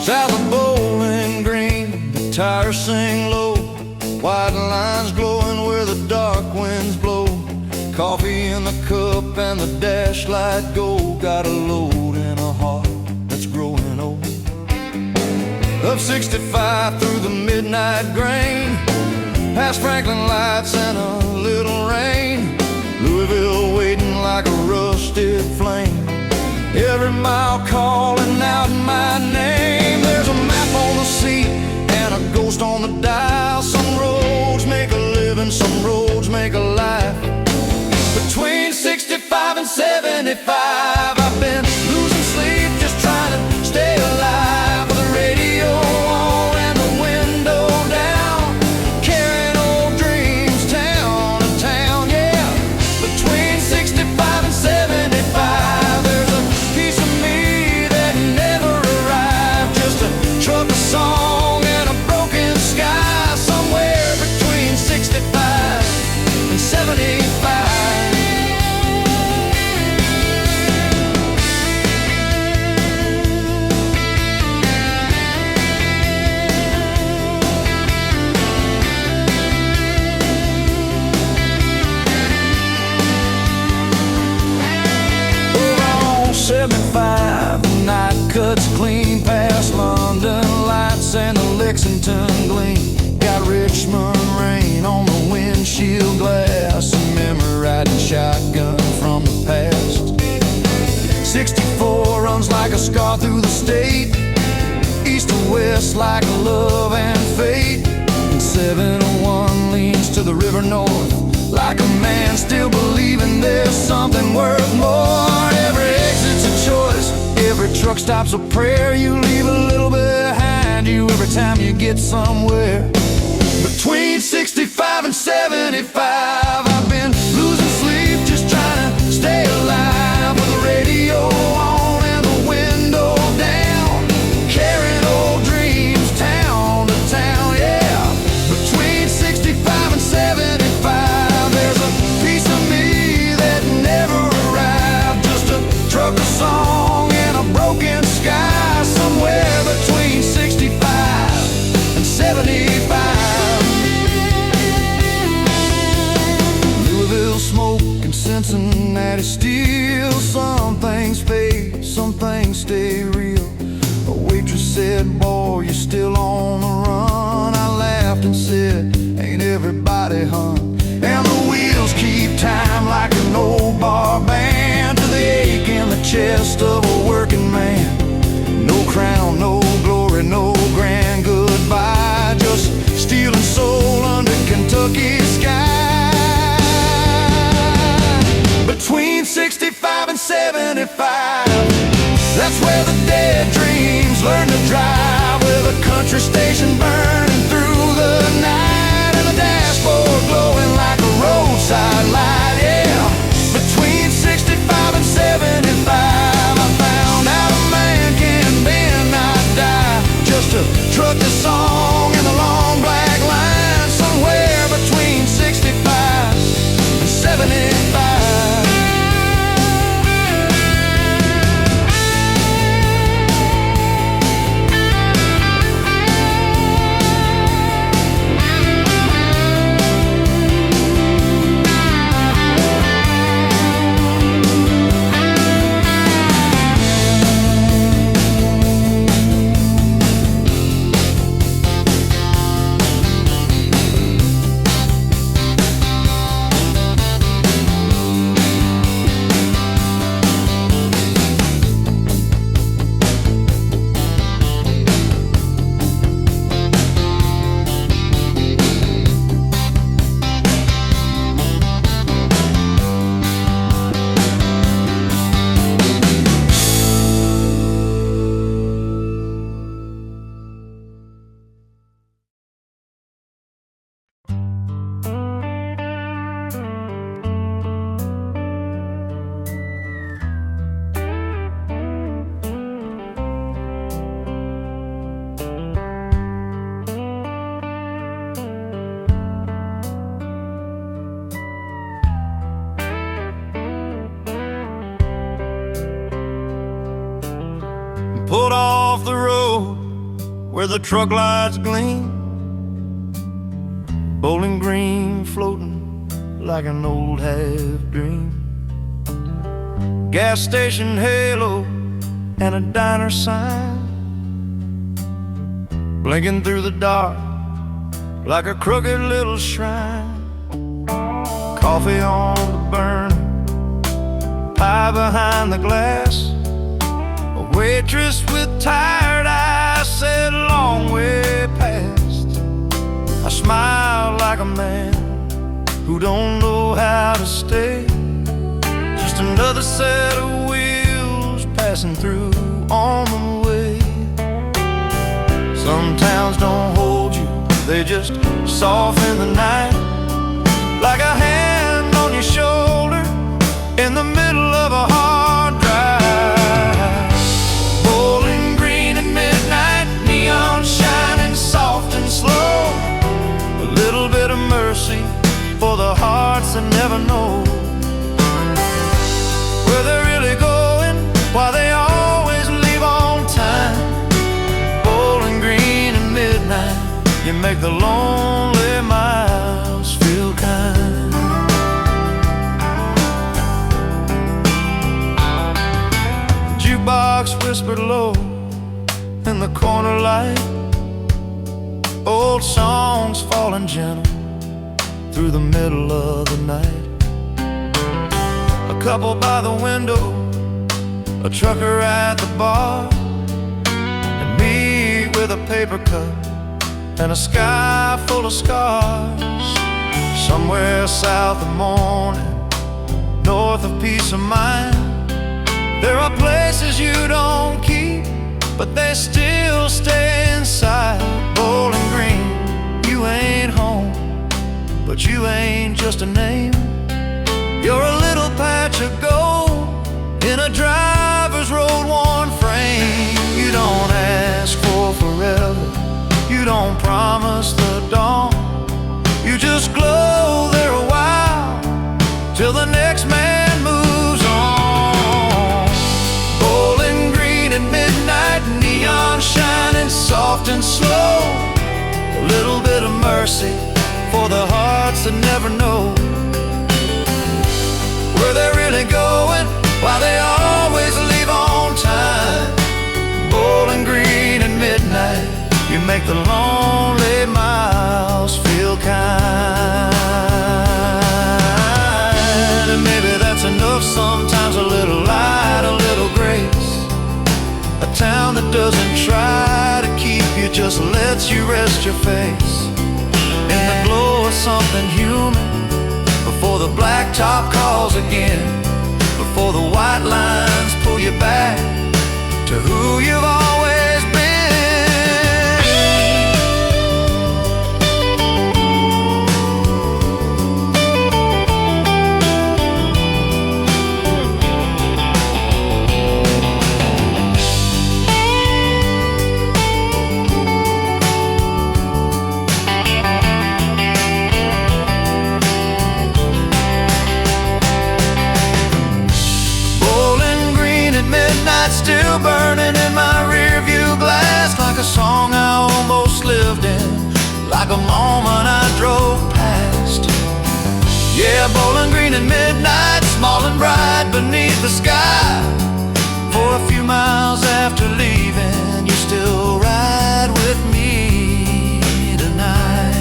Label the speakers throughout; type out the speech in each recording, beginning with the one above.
Speaker 1: South of Bowling Green, the tires sing low, white lines glowing where the dark winds blow. Coffee in the cup and the dash light go. Got a load in a heart that's growing old. Up 65 through the midnight grain, past Franklin Lights and a little rain. Louisville waiting like a rusted flame, every mile calling out my name. There's a map on the seat and a ghost on the dial. Some roads make a living, some roads make a life. Between 65 and 75, I've been losing sleep just trying to stay alive. With the radio on and the window down, carrying old dreams town to town, yeah. Between 65 and 75, there's a piece of me that never arrived. Just a truck, a song, and a broken sky. Somewhere between 65 and 75. The night cuts clean past London Lights and the Lexington gleam. Got Richmond rain on the windshield glass, a memory riding shotgun from the past. 64 runs like a scar through the state, east to west like love and fate. And 701 leans to the river north, like a man still believing there's something worth more. Every exit's a choice, every truck stop's a prayer. You leave a little behind you every time you get somewhere. Between 65 and 75, I've been losing sleep just trying to stay alive. With the radio on and the window down, carrying old dreams town to town, yeah. Between 65 and 75, there's a piece of me that never arrived. Just a truck, a song, and a broken sky. Somewhere between 65 and 75. Louisville smoke and Cincinnati steel. Some things fade, some things stay real. A waitress said, boy, you're still on the run. I laughed and said, ain't everybody, hun? And the wheels keep time like an old bar band, to the ache in the chest of a working man. No crown, no glory, no grand goodbye, just steel and soul under Kentucky's sky. Between 65 and 75, that's where the dead dreams learn to drive. With a country station burning through the night, and the dashboard glowing like a roadside light, yeah. Between 65 and 75, I found out a man can bend, not die. Just a truck, a song, and the long black line. Somewhere between 65 and 75. pulled off the road where the truck lights gleam, Bowling Green floating like an old half-dream. Gas station halo and a diner sign, blinking through the dark like a crooked little shrine. Coffee on the burner, pie behind the glass, a waitress with tired eyes said long way past. I smiled like a man who don't know how to stay, just another set of wheels passing through on the way. Some towns don't hold you, they just soften the night, like a hand on your shoulder in the middle of a hard drive. Bowling Green at midnight, neon shining soft and slow, a little bit of mercy for the hearts that never know where they're really going, why they always leave on time. Bowling Green at midnight, you make the lonely miles feel kind. The jukebox whispered low in the corner light, old songs falling gentle through the middle of the night. A couple by the window, a trucker at the bar, and me with a paper cup and a sky full of scars. Somewhere south of morning, north of peace of mind, there are places you don't keep, but they still stay inside. Bowling Green, you ain't home, but you ain't just a name. You're a little patch of gold in a driver's road worn frame. You don't ask for forever, you don't promise the dawn, you just glow there a while till the next man moves on. Bowling Green at midnight, neon shining soft and slow, a little bit of mercy for the hearts that never know where they're really going, why they always leave on time. Bowling Green at midnight, you make the lonely miles feel kind. And maybe that's enough sometimes, a little light, a little grace. A town that doesn't try to keep you, just lets you rest your face in the glow of something human, before the blacktop calls again, before the white lines pull you back to who you've always been. Still burning in my rear view glass, like a song I almost lived in, like a moment I drove past. Yeah, Bowling Green at midnight, small and bright beneath the sky. For a few miles after leaving, you still ride with me tonight.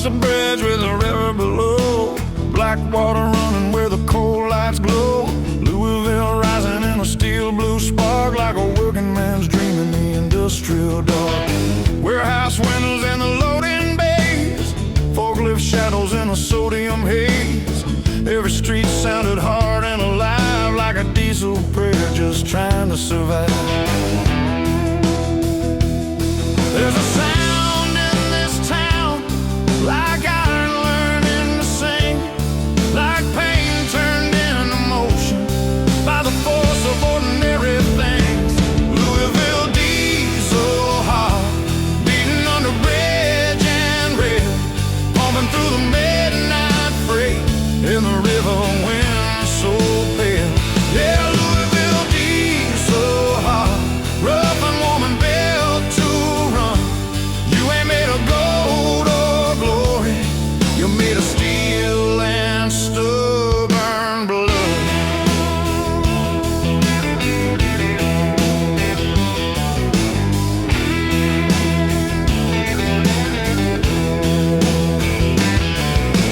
Speaker 1: across the bridge with the river below. Black water running where the coal lights glow. Louisville rising in a steel blue spark, like a working man's dream in the industrial dark. Warehouse windows in the loading bays, forklift shadows in a sodium haze. Every street sounded hard and alive, like a diesel prayer just trying to survive. There's a sound in this town, like iron learning to sing, like pain turned into motion by the force of ordinary things. Louisville diesel hot, beating under bridge and rail, pumping through the midnight freight in the river wind so pale. Yeah, Louisville diesel hot, rough and warm and built to run. You ain't made of gold or glory, you're made of steel and stubborn blood.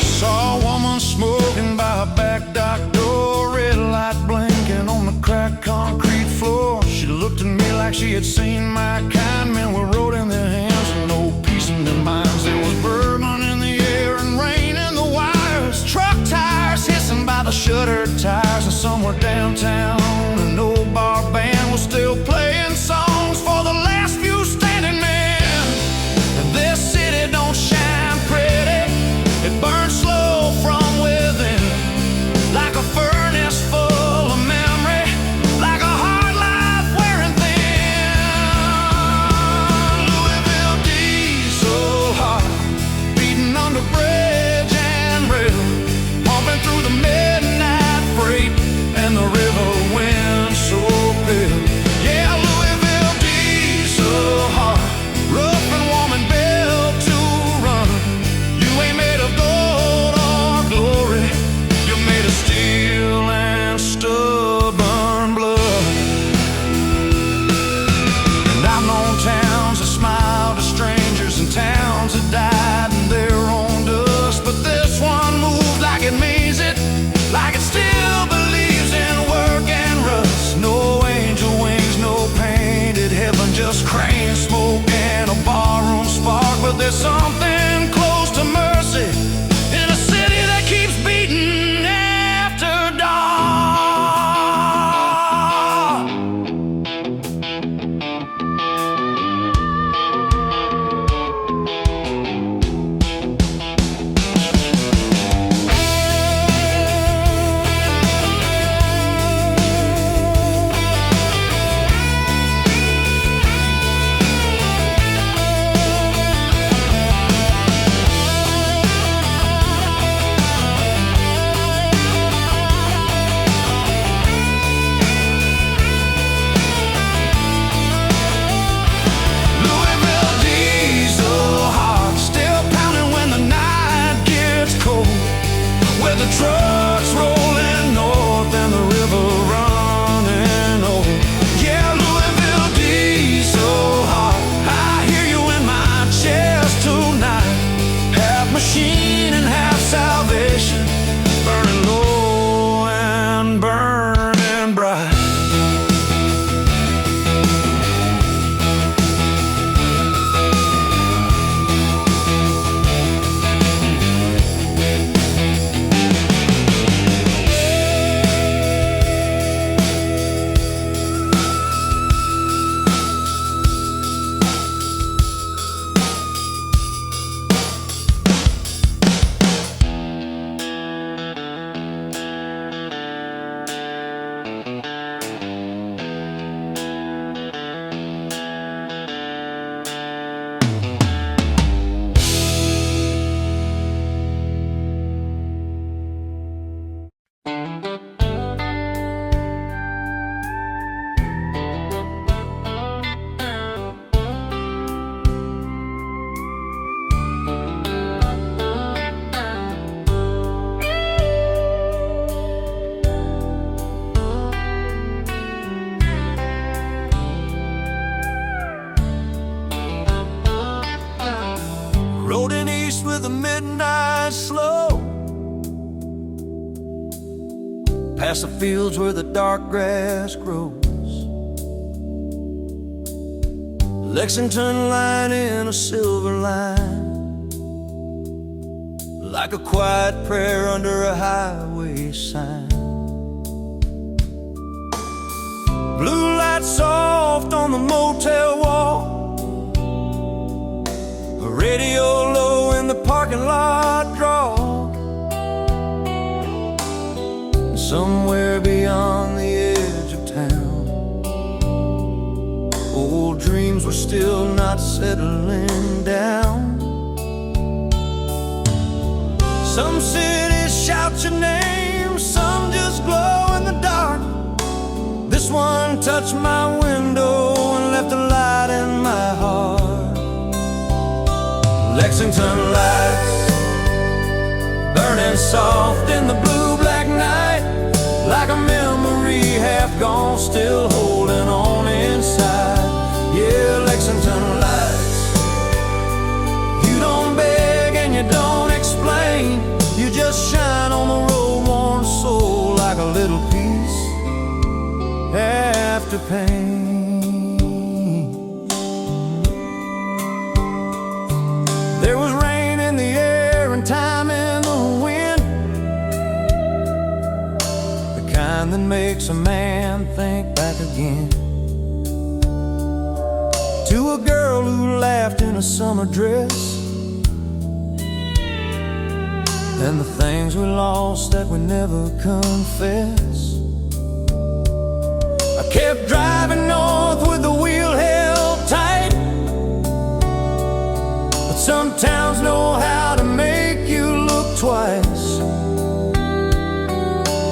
Speaker 1: Saw a woman smoking by a back dock door, red light blinking on the cracked concrete floor. She looked at me like she had seen my kind. Men were rode in their hands and no peace in their minds. There was bourbon in the air and rain in the wires, truck tires hissing by the shuttered tires. And somewhere downtown an old bar band was still playing songs for the last few standing men. And this city don't shine pretty, it burns slow from within, like a furnace full of memory, like a hard life wearing thin. Louisville diesel hot, beating under bridge and rail, pumping through the midnight freight and the river wind so pale. Yeah, Louisville diesel hot, rough and warm and built to run. You ain't made of gold or glory, you're made of steel and stubborn blood. And I've known towns that smiled to strangers and towns that died in their own dust, but this one moved like it means it, like it still believes in work and rust. No angel wings, no painted heaven, just crane smoke and a barroom spark. But there's something close to mercy in a city that keeps beating after dark. the midnight slow, past the fields where the dark grass grows. Lexington line in a silver line, like a quiet prayer under a highway sign. Blue light soft on the motel wall, a radio low in the parking lot draw. Somewhere beyond the edge of town, old dreams were still not settling down. Some cities shout your name, some just glow in the dark. This one touched my window and left a light in my heart. Lexington lights, burning soft in the blue-black night, like a memory half gone, still holding on inside. Yeah, Lexington lights, you don't beg and you don't explain, you just shine on the road-worn soul like a little piece after pain. There was rain in the air and time in the wind, the kind that makes a man think back again to a girl who laughed in a summer dress, and the things we lost that we never confess. I kept driving north with the wheel held tight, but some towns know how to make you look twice.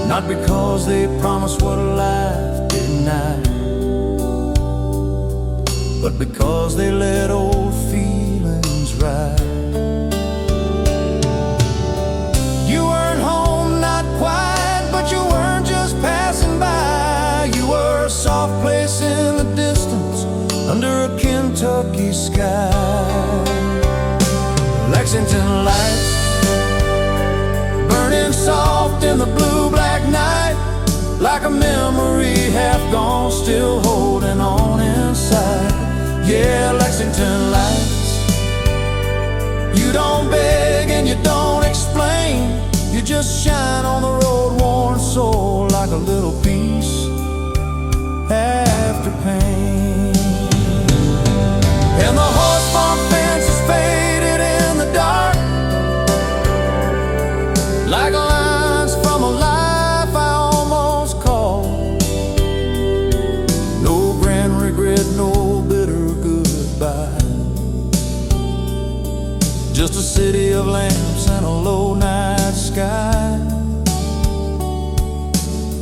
Speaker 1: Not because they promise what a life denied, but because they let old feelings ride. You weren't home, not quite, but you weren't just passing by. You were a soft place in the distance under a Kentucky sky. Lexington lights, burning soft in the blue-black night, like a memory half gone, still holding on inside. Yeah, Lexington lights, you don't beg and you don't explain, you just shine on the road-worn soul like a little piece after pain. And the horse farm fence is faded in the dark, like lines from a life I almost called. No grand regret, no bitter goodbye, just a city of lamps and a low night sky.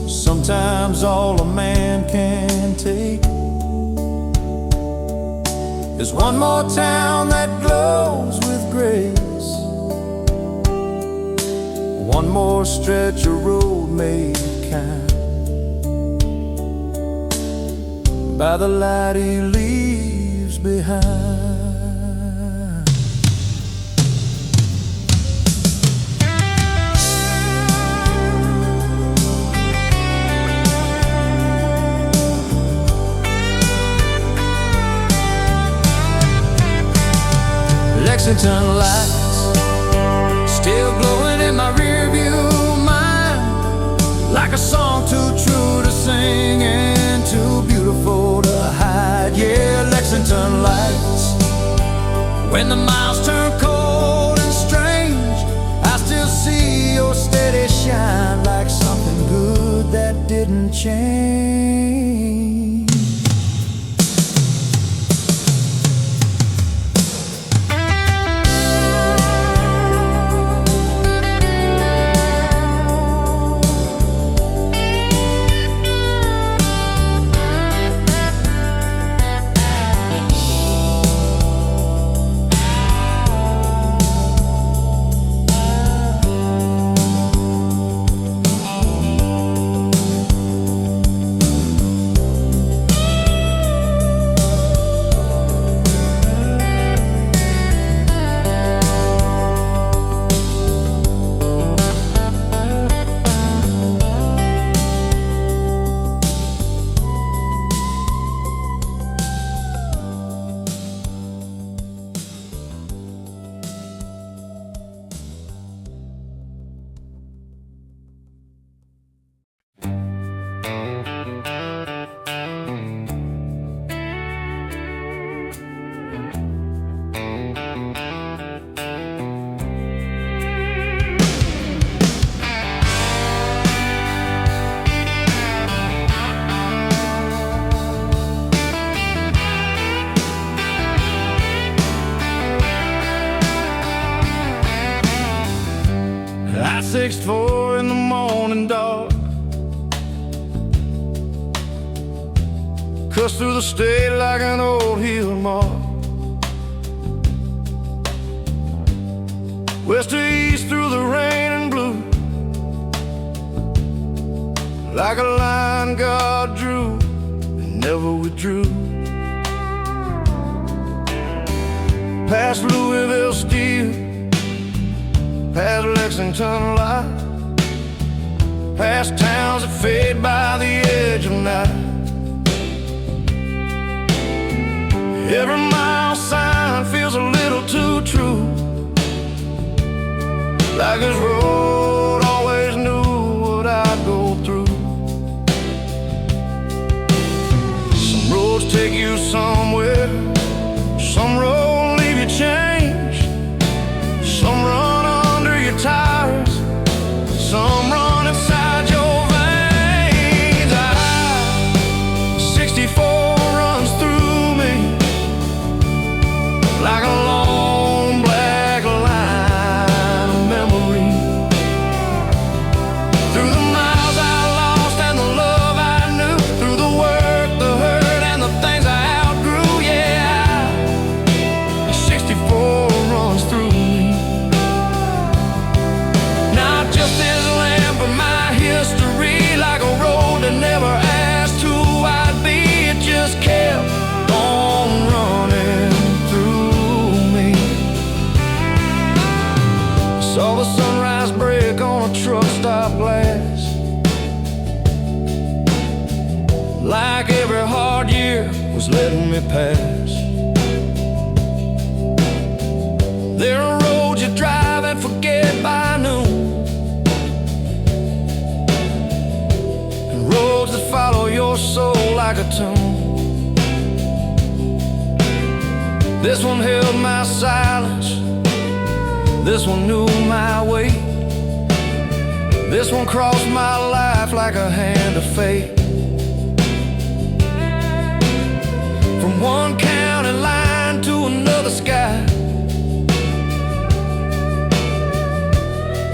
Speaker 1: Sometimes all a man can take is one more town that glows with grace, one more stretch of road made kind by the light he leaves behind. Lexington lights, still glowing in my rearview mind, like a song too true to sing and too beautiful to hide. Yeah, Lexington lights, when the miles turn cold and strange, I still see your steady shine, like something good that didn't change. 64 in the morning dark. Cuts through the state like an old heel mark. West to east through the rain and blue, like a line God drew and never withdrew. Past Louisville Steel, past Lexington Lights, past towns that fade by the edge of night. Every mile sign feels a little too true, like this road always knew what I'd go through. Some roads take you somewhere, some roads leave you changed, some run under your tires, some run inside your veins. I-64 runs through me like a long black line of memory. Through the miles I lost and the love I knew, through the work, the hurt, and the things I outgrew. Yeah, 64 runs through me. Not just this land, but my history, like a road that never asked who I'd be. It just kept on running through me. Saw the sunrise break on a truck stop glass, like every hard year was letting me pass. There are roads you drive and forget by noon, and roads that follow your soul like a tune. This one held my silence, this one knew my weight, this one crossed my life like a hand of fate. From one county line to another sky,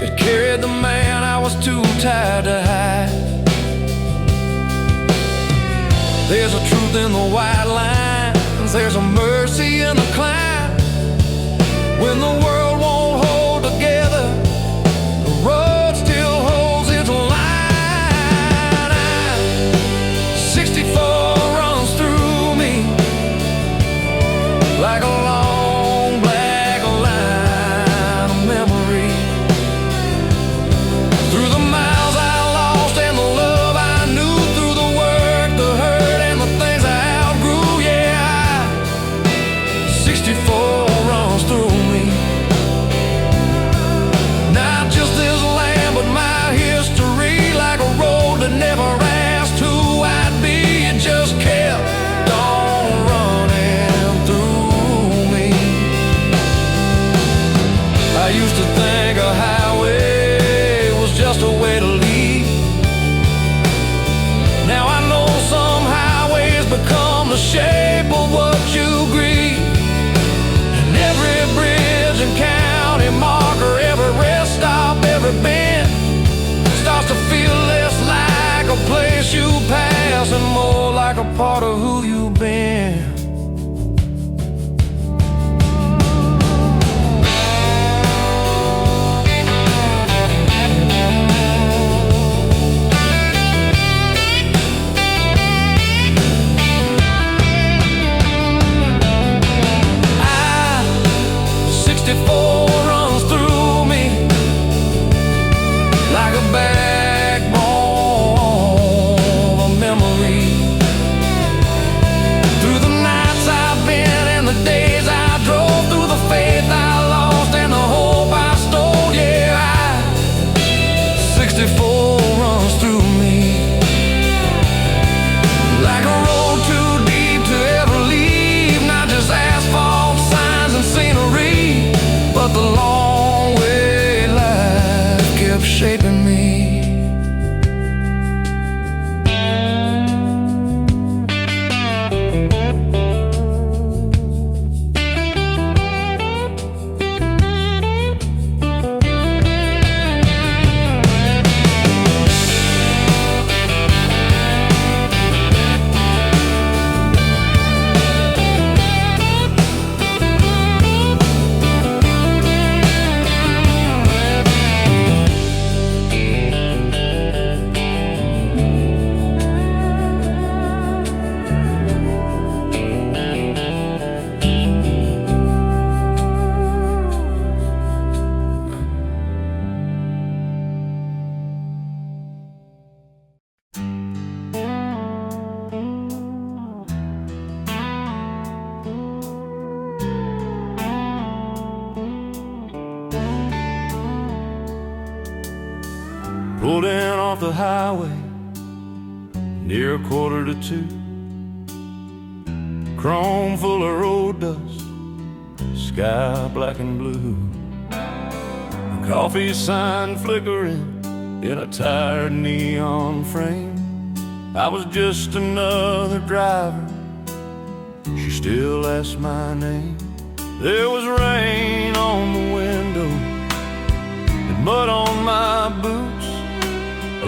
Speaker 1: it carried the man I was too tired to hide. There's a truth in the white lines, there's a mercy in the climb. When the world won't hold together, the road still holds its line. 64 runs through me like a long black line of memory. Through the miles I lost and the love I knew, through the work, the hurt, and the things I outgrew. Yeah, Pulled in off the highway near 1:45. Chrome full of road dust, sky black and blue. The coffee sign flickering in a tired neon frame. I was just another driver, she still asked my name. There was rain on the window and mud on my boots,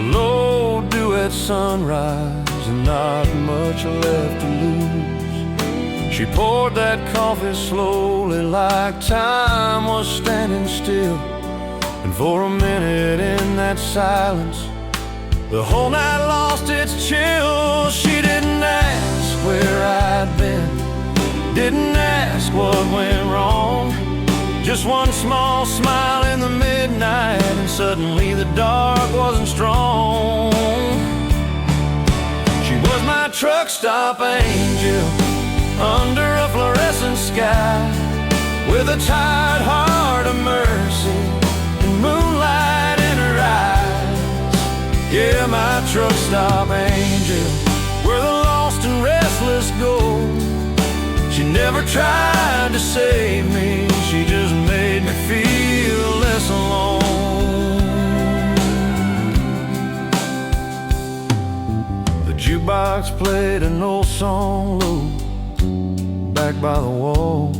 Speaker 1: a low dew at sunrise and not much left to lose. She poured that coffee slowly like time was standing still. And for a minute in that silence, the whole night lost its chill. She didn't ask where I'd been, didn't ask what went wrong. Just one small smile in the midnight, and suddenly the dark wasn't strong. She was my truck stop angel under a fluorescent sky, with a tired heart of mercy and moonlight in her eyes. Yeah, my truck stop angel, where the lost and restless go. She never tried to save me, she just made me feel less alone. The jukebox played an old song low back by the wall.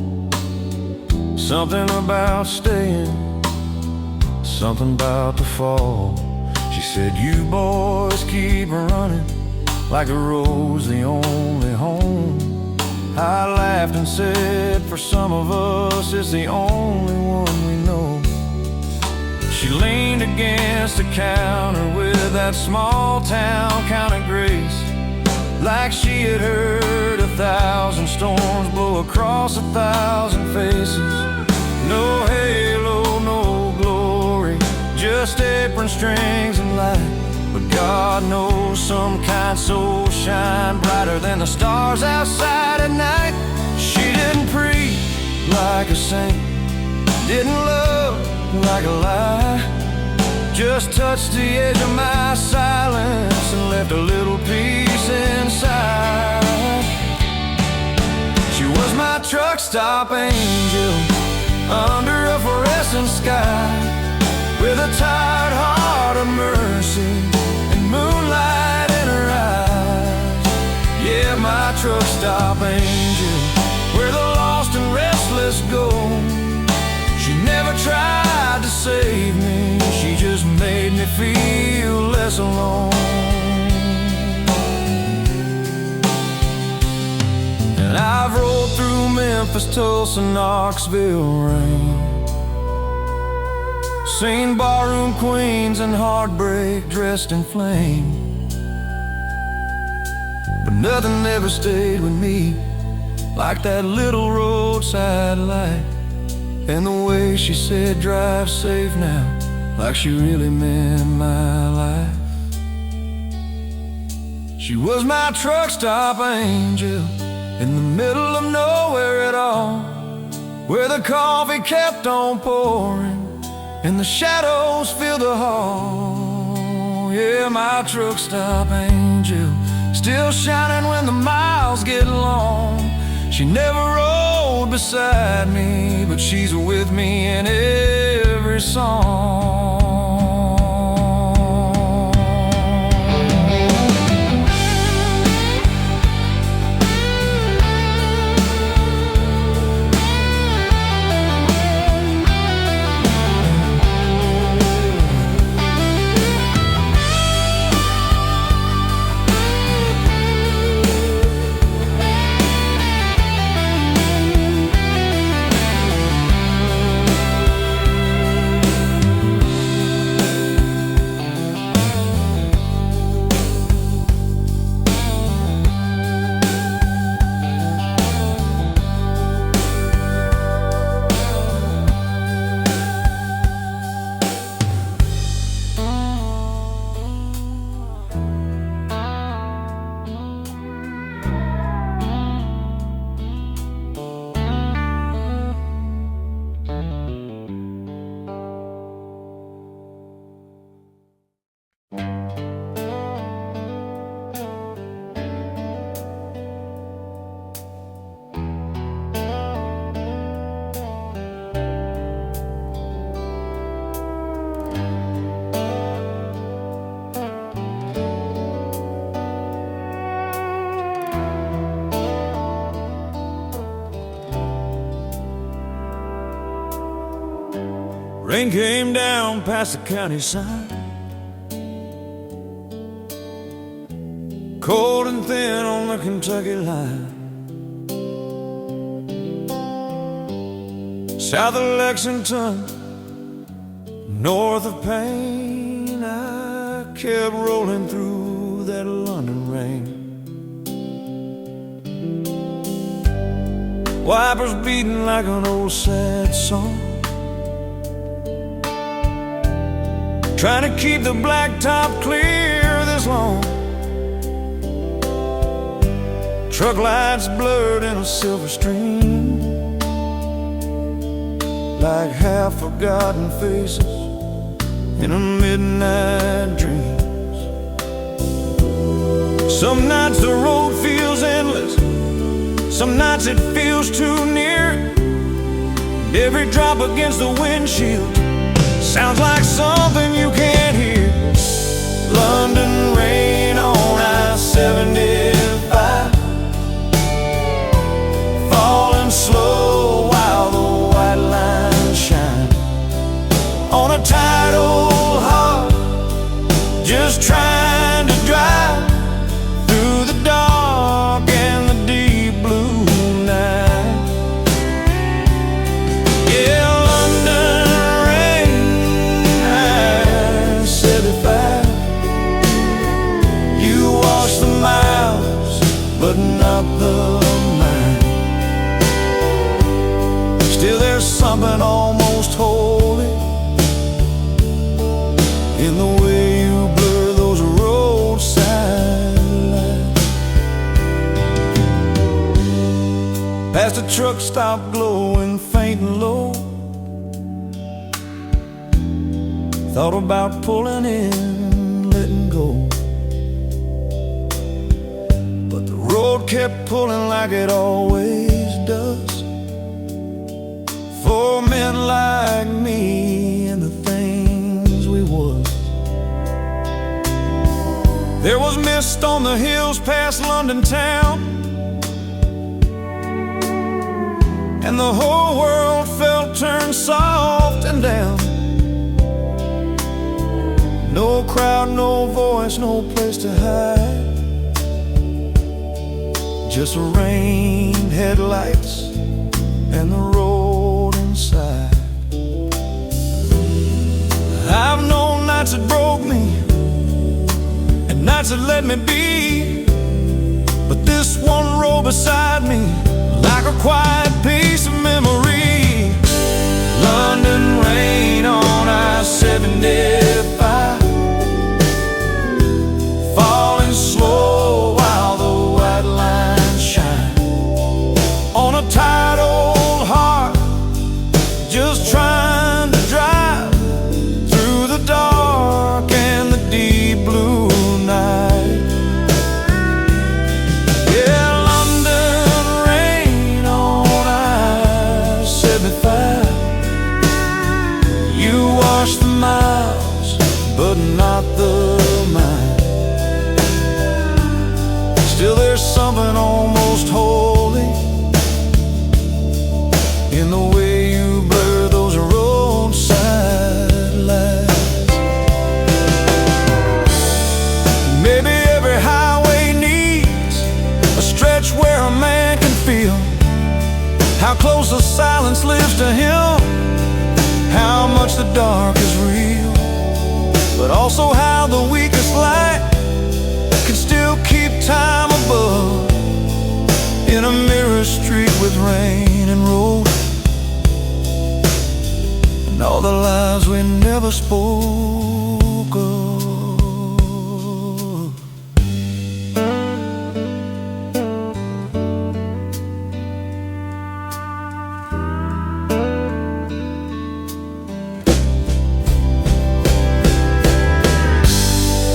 Speaker 1: Something about staying, something about the fall. She said, you boys keep running like the road's the only home. I laughed and said, for some of us it's the only one we know. She leaned against the counter with that small town kind of grace, like she had heard 1,000 storms blow across 1,000 faces. No halo, no glory, just apron strings and light. But God knows some kind souls shine brighter than the stars outside at night. She didn't preach like a saint, didn't love like a lie, just touched the edge of my silence and left a little peace inside. She was my truck stop angel under a fluorescent sky, with a tired heart of mercy and moonlight in her eyes. Yeah, my truck stop angel, where the lost and restless go. She never tried to save me, she just made me feel less alone. And I've rolled through Memphis, Tulsa, Knoxville rain, seen barroom queens and heartbreak dressed in flame. But nothing ever stayed with me like that little roadside light, and the way she said drive safe now, like she really meant my life. She was my truck stop angel in the middle of nowhere at all, where the coffee kept on pouring and the shadows filled the hall. Yeah, my truck stop angel, still shining when the miles get long. She never rode beside me, but she's with me in every song. Rain came down past the county sign, cold and thin on the Kentucky line. South of Lexington, north of Payne, I kept rolling through that London rain. Wipers beating like an old sad song, trying to keep the blacktop clear this long. Truck lights blurred in a silver stream, like half-forgotten faces in a midnight dream. Some nights the road feels endless, some nights it feels too near. Every drop against the windshield sounds like something you can't hear. London rain on I-75, falling slow while the white lines shine on a tired old heart, just trying to drive through the dark and the deep blue night. Yeah, London rain, I-75, you wash the miles, but not the mind. Still there's something almost holy in the way you blur those roadside lights. Past a truck stop glowing faint and low, thought about pulling in, letting go, but the road kept pulling like it always does for men like me and the things we was. There was mist on the hills past London town, and the whole world felt turned soft and down. No crowd, no voice, no place to hide, just rain, headlights, and the road inside. I've known nights that broke me and nights that let me be, but this one rolled beside me like a quiet piece of memory. London rain on I-75, falling slow while the white lines shine on a tired old heart, just trying to drive through the dark and the deep blue night. Yeah, London rain on I-75, you wash the miles, but not the mind. Still there's something almost holy in the way you blur those roadside lights. Maybe every highway needs a stretch where a man can feel how close the silence lives to him, how much the dark is real, but also how the weakest light can still keep time above in a mirror street with rain and road, and all the lies we never spoke of.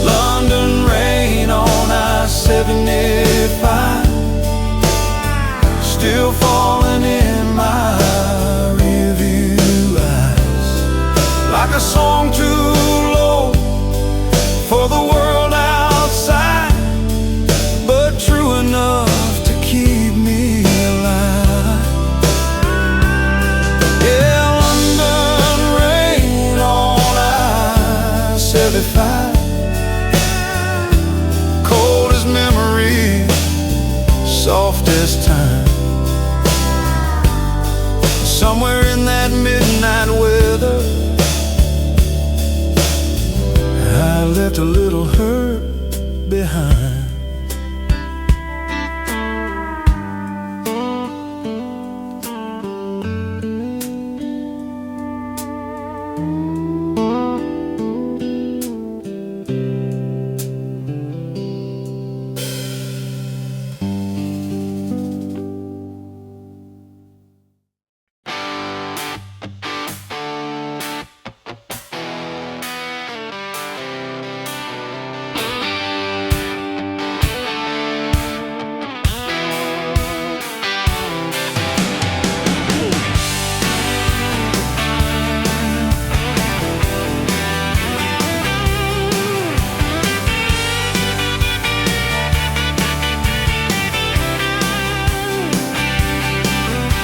Speaker 1: London rain on I-75, still falling in my rearview eyes, like a song too low for the world outside, but true enough to keep me alive. Yeah, London rain left a little hurt behind.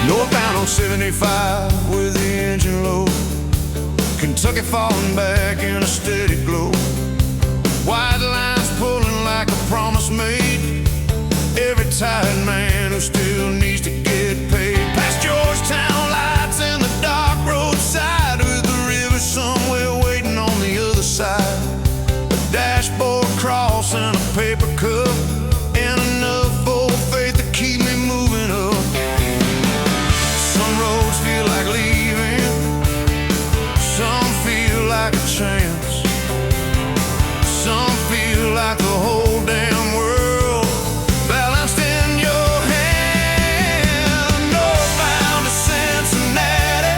Speaker 2: Northbound on 75 with the engine low, Kentucky falling back in a steady glow. White lines pulling like a promise made. Every tired man who still needs to get paid. Past Georgetown lights and the dark roadside, with the river somewhere waiting on the other side. A dashboard cross and a paper cup, and enough old faith to keep me moving up. Some roads feel like leaving, some feel like a chance, some feel like the whole damn world balanced in your hand. Northbound to Cincinnati,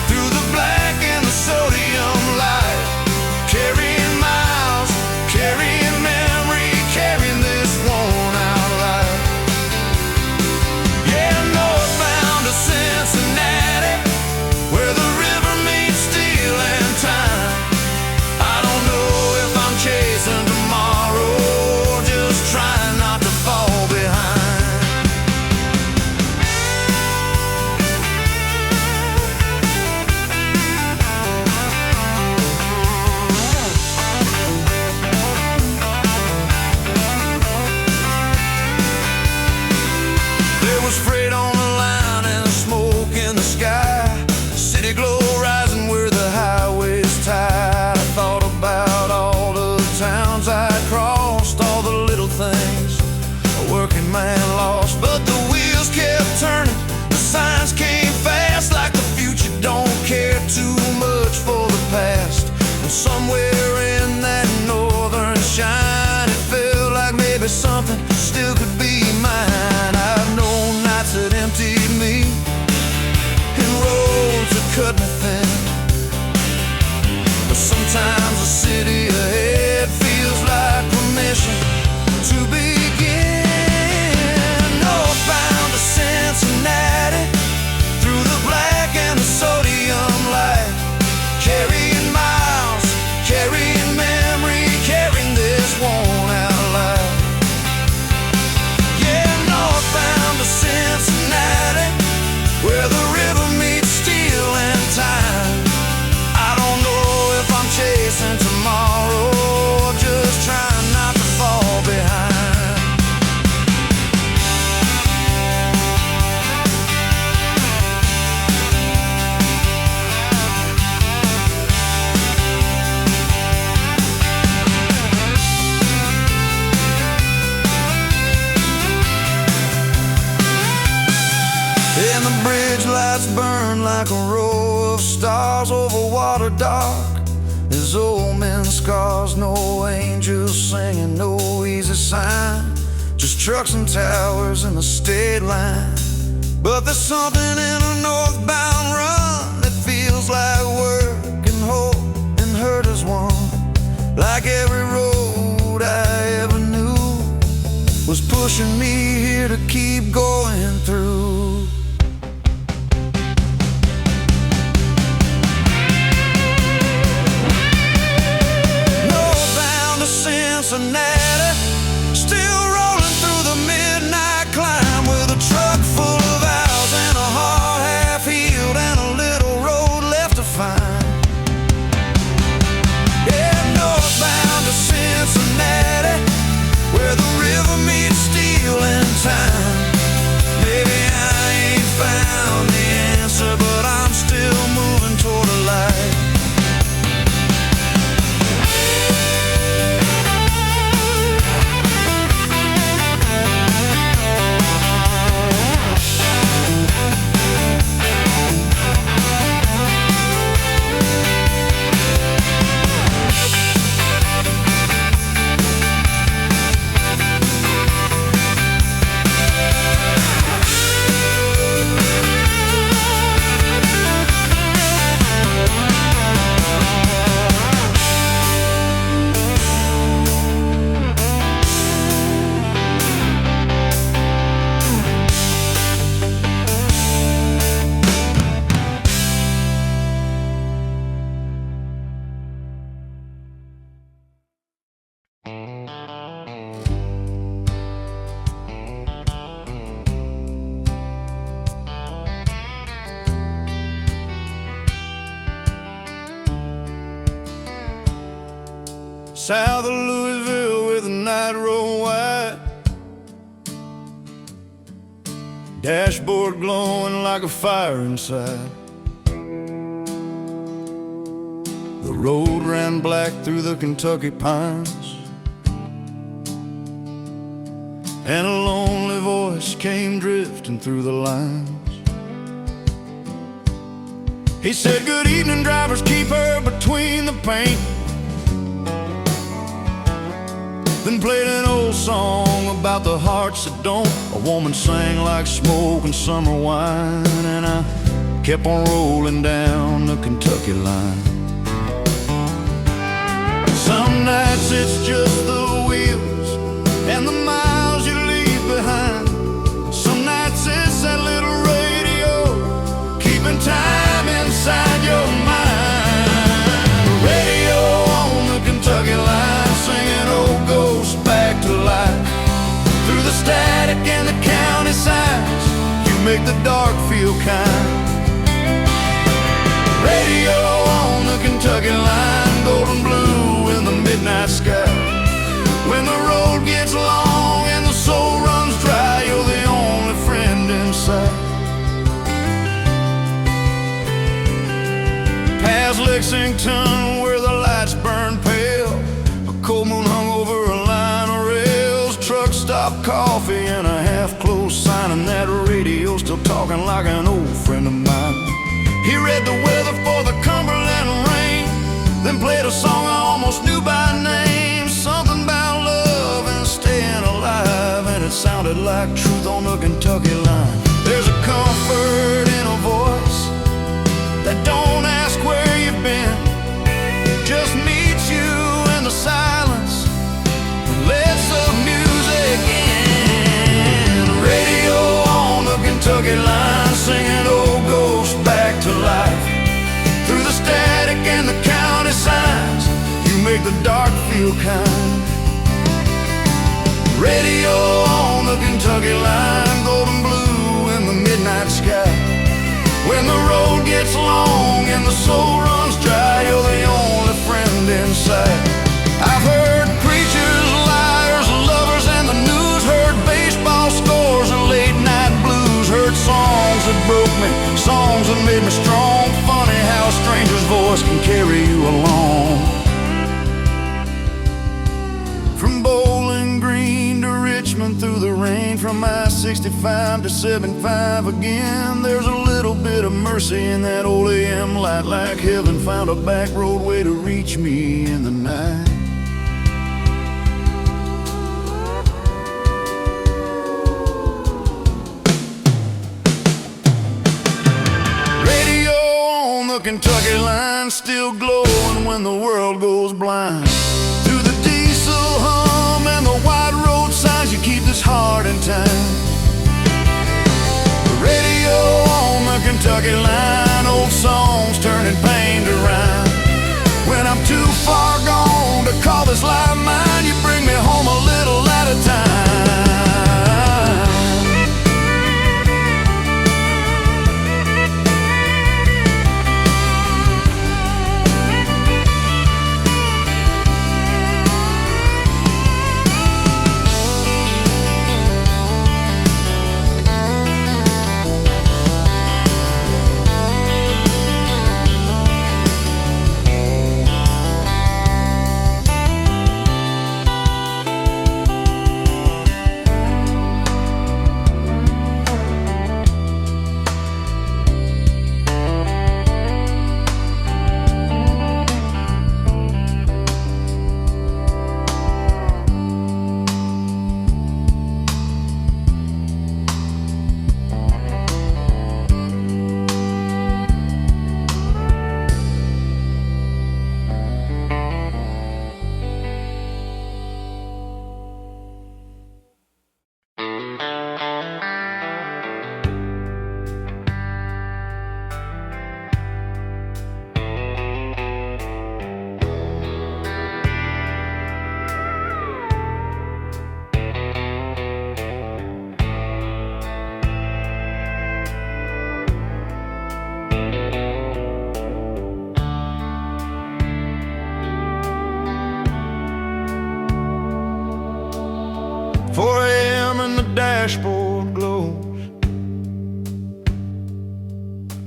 Speaker 2: through the black and the sodium light, carrying miles, carrying memory, carrying this worn out life. Yeah, northbound to Cincinnati, where the river meets steel and time. I don't know if I'm chasing tomorrow, just trying not to fall behind. There was freight on the line and smoke in the sky, city glow rising where the highway's tied. I thought about all the towns I crossed, all the little things a working man lost. But the wheels kept turning, the signs came fast, like the future don't care too much for the past. And somewhere in that northern shine, it felt like maybe something still could be mine. I've known nights that emptied me, and roads that cut me thin. But sometimes the city ahead feels like permission to begin. Northbound to Cincinnati, through the black and the sodium light, carrying miles, carrying memory, carrying this worn out life. Yeah, northbound to Cincinnati, where the river meets steel and time. I don't know if I'm chasing tomorrow, just trying not to fall behind. And the bridge lights burn like a row of stars over water dark as old men's scars. No angels singing, no easy sign, just trucks and towers in the state line. But there's something in a northbound run that feels like work and hope and hurt as one. Like every road I ever knew was pushing me here to keep going through. Northbound to Cincinnati, still rolling through the midnight climb, with a truck full of owls and a heart half-healed and a little road left to find. Yeah, northbound to Cincinnati, where the river meets steel and time. south of Louisville with a night road wide, dashboard glowing like a fire inside. The road ran black through the Kentucky pines, and a lonely voice came drifting through the lines. He said, "Good evening, drivers, keep her between the paint." Then played an old song about the hearts that don't. A woman sang like smoke and summer wine, and I kept on rolling down the Kentucky line. Some nights it's just the wheels and the miles you leave behind. Some nights it's that little radio keeping time inside your mind. Radio on the Kentucky line, singing old ghosts back to life. Through the static and the county signs, you make the dark feel kind. Radio on the Kentucky line, golden blue in the midnight sky. When the road gets long and the soul runs dry, you're the only friend in sight. Past Lexington where the lights burn pale, a cold moon hung over a line of rails. Truck stop, coffee and a half-closed sign, and that radio still talking like an old friend of mine. He read the weather for the Cumberland rain, then played a song I almost knew by name. Something about love and staying alive, and it sounded like truth on the Kentucky line. There's a comfort in a voice that don't ask where you've been, just meets you in the silence and lets the music in. Radio on the Kentucky line, singing old ghosts back to life. Through the static and the county signs, you make the dark feel kind. Radio on the Kentucky line, golden blue in the midnight sky. When the road gets long and the soul runs dry, you're the only friend in sight. I've heard preachers, liars, lovers, and the news. Heard baseball scores and late night blues. Heard songs that broke me, songs that made me strong. Funny how a stranger's voice can carry you along. From Bowling Green to Richmond, through the rain, from I-65 to 75 again. There's a little bit of mercy in that old AM light, like heaven found a back road way to reach me in the night. Radio on the Kentucky line, still glowing when the world goes blind. Through the diesel hum and the wide road signs, you keep this heart in time. Radio on the Kentucky line, old songs turning pain to rhyme. When I'm too far gone to call this life mine, you bring me home a little at a time.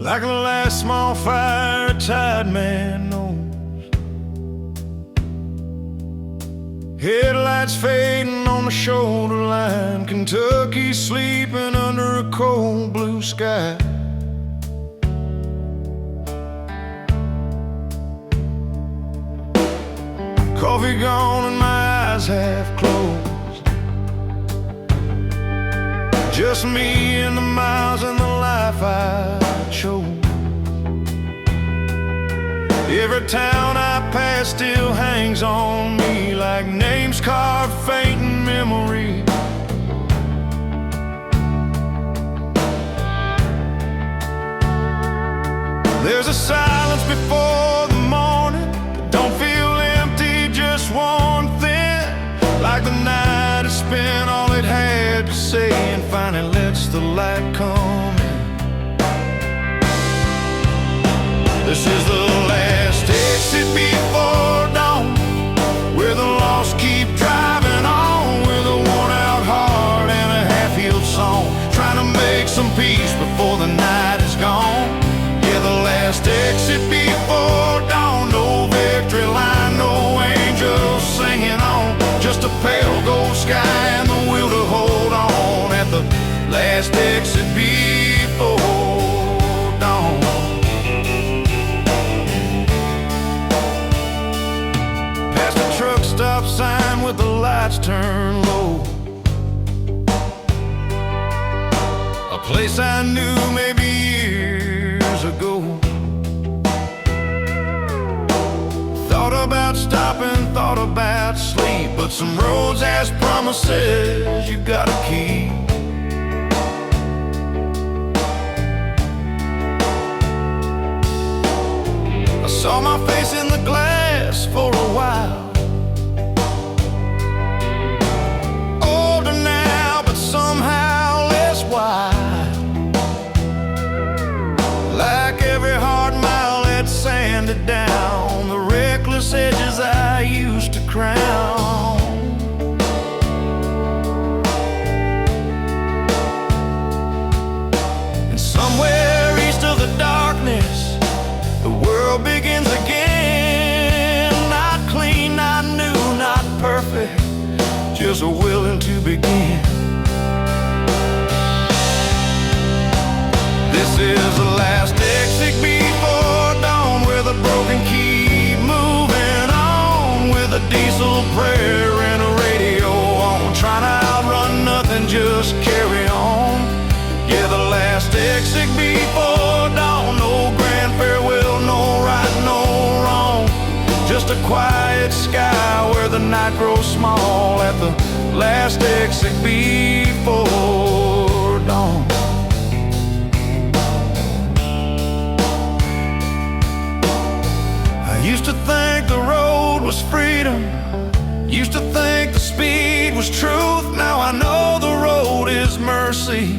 Speaker 2: Like the last small fire a tired man knows. Headlights fading on the shoulder line. Kentucky sleeping under a cold blue sky. Coffee gone and my eyes half closed. Just me and the miles and the life I chose. Every town I pass still hangs on me like names carved faint in memory. There's a silence before the morning that don't feel empty, just worn thin. Like the night has spent all it had to say and finally lets the light come in. This is the last exit before dawn, where the lost keep driving on with a worn-out heart and a half-healed song, trying to make some peace before the night is gone. Yeah, the last exit before dawn, no victory line, no angels singing on, just a pale gold sky and the will to hold on at the last exit before dawn. Truck stop sign with the lights turned low, a place I knew maybe years ago. Thought about stopping, thought about sleep, but some roads has promises you gotta keep. I saw my face in the glass for a while. Somehow less wild. Like every hard mile that sanded down the reckless edges I used to crown. And somewhere east of the darkness, the world begins again. Not clean, not new, not perfect, just willing to begin. This is the last exit before dawn, where the broken keep moving on, with a diesel prayer and a radio on, trying to outrun nothing, just carry on. Yeah, the last exit before dawn, no grand farewell, no right, no wrong, just a quiet sky where the night grows small at the last exit before dawn. Used to think the road was freedom, used to think the speed was truth. Now I know the road is mercy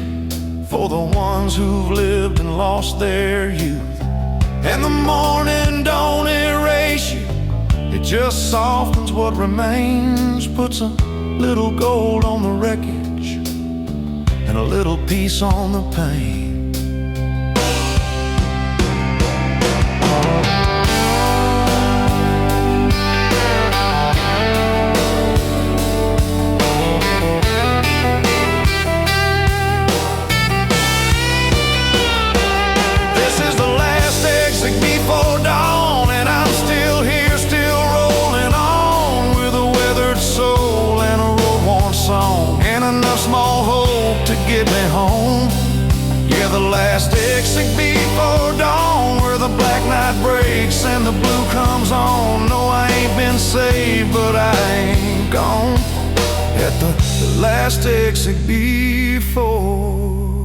Speaker 2: for the ones who've lived and lost their youth. And the morning don't erase you, it just softens what remains, puts a little gold on the wreckage and a little peace on the pain. Get me home. Yeah, the last exit before dawn, where the black night breaks and the blue comes on. No, I ain't been saved, but I ain't gone. At the last exit before